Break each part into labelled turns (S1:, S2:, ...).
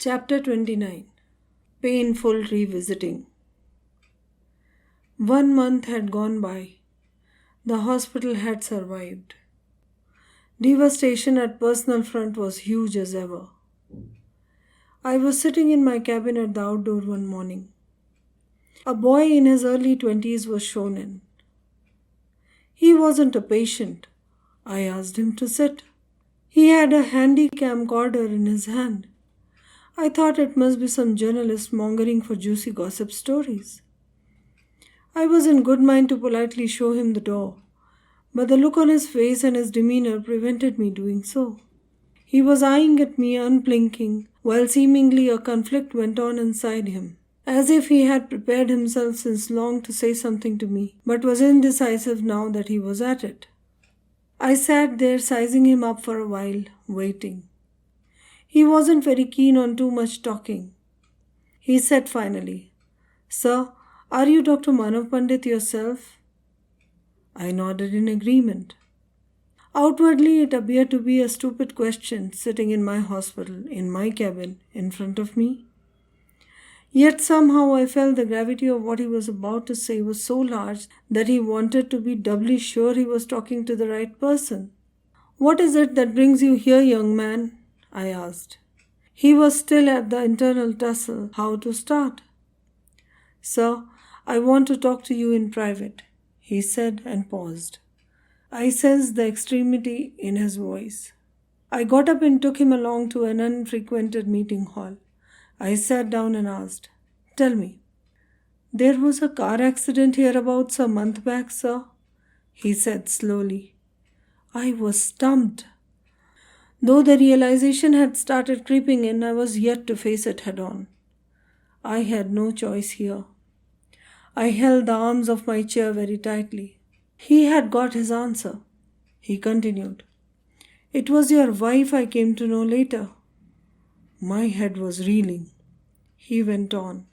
S1: Chapter 29. Painful Revisiting. 1 month had gone by. The hospital had survived. Devastation at personal front was huge as ever. I was sitting in my cabin at the outdoor one morning. A boy in his early 20s was shown in. He wasn't a patient. I asked him to sit. He had a handy camcorder in his hand. I thought it must be some journalist mongering for juicy gossip stories. I was in good mind to politely show him the door, but the look on his face and his demeanor prevented me doing so. He was eyeing at me unblinking, while seemingly a conflict went on inside him, as if he had prepared himself since long to say something to me, but was indecisive now that he was at it. I sat there sizing him up for a while, waiting. He wasn't very keen on too much talking. He said finally, "Sir, are you Dr. Manav Pandit yourself?" I nodded in agreement. Outwardly, it appeared to be a stupid question sitting in my hospital, in my cabin, in front of me. Yet somehow I felt the gravity of what he was about to say was so large that he wanted to be doubly sure he was talking to the right person. "What is it that brings you here, young man?" I asked. He was still at the internal tussle how to start. "Sir, I want to talk to you in private," he said and paused. I sensed the extremity in his voice. I got up and took him along to an unfrequented meeting hall. I sat down and asked, "Tell me, there was a car accident hereabouts a month back, sir?" He said slowly. I was stumped. Though the realization had started creeping in, I was yet to face it head on. I had no choice here. I held the arms of my chair very tightly. He had got his answer. He continued, "It was your wife I came to know later." My head was reeling. He went on,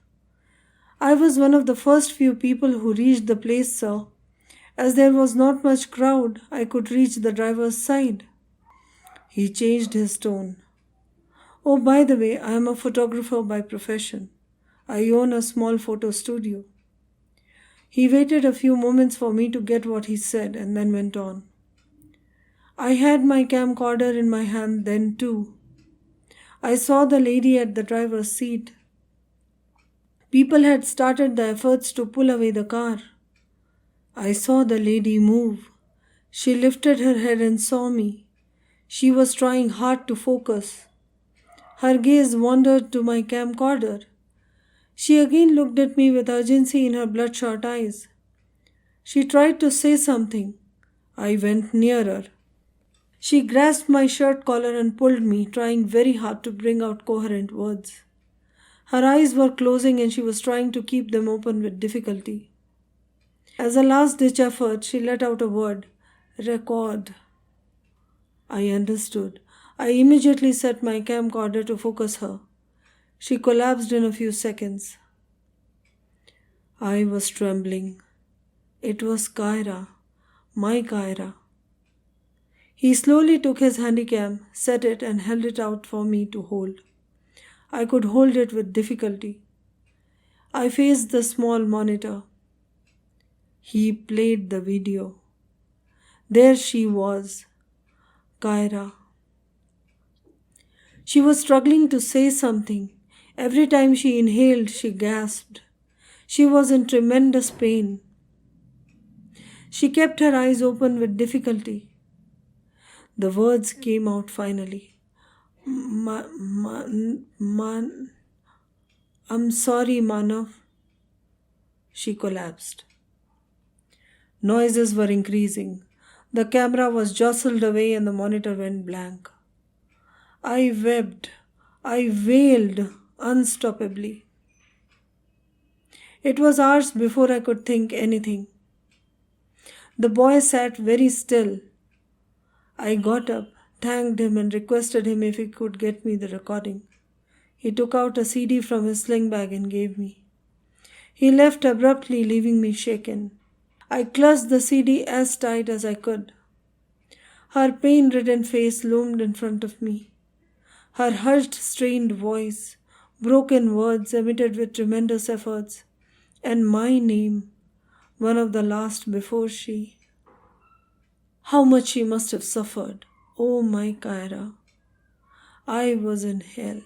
S1: "I was one of the first few people who reached the place, sir. As there was not much crowd, I could reach the driver's side." He changed his tone. "Oh, by the way, I am a photographer by profession. I own a small photo studio." He waited a few moments for me to get what he said and then went on. "I had my camcorder in my hand then too. I saw the lady at the driver's seat. People had started the efforts to pull away the car. I saw the lady move. She lifted her head and saw me. She was trying hard to focus. Her gaze wandered to my camcorder. She again looked at me with urgency in her bloodshot eyes. She tried to say something. I went nearer. She grasped my shirt collar and pulled me, trying very hard to bring out coherent words. Her eyes were closing and she was trying to keep them open with difficulty. As a last-ditch effort, she let out a word, "Record." I understood. I immediately set my camcorder to focus her. She collapsed in a few seconds. I was trembling. It was Kyra, my Kyra. He slowly took his handycam, set it and held it out for me to hold. I could hold it with difficulty. I faced the small monitor. He played the video. There she was, Kyra. She was struggling to say something. Every time she inhaled, she gasped. She was in tremendous pain. She kept her eyes open with difficulty. The words came out finally. "I'm sorry, Manav." She collapsed. Noises were increasing. The camera was jostled away and the monitor went blank. I wept. I wailed unstoppably. It was hours before I could think anything. The boy sat very still. I got up, thanked him and requested him if he could get me the recording. He took out a CD from his sling bag and gave me. He left abruptly, leaving me shaken. I clutched the CD as tight as I could. Her pain-ridden face loomed in front of me. Her hushed, strained voice, broken words emitted with tremendous efforts, and my name, one of the last before she. How much she must have suffered. Oh, my Kyra. I was in hell.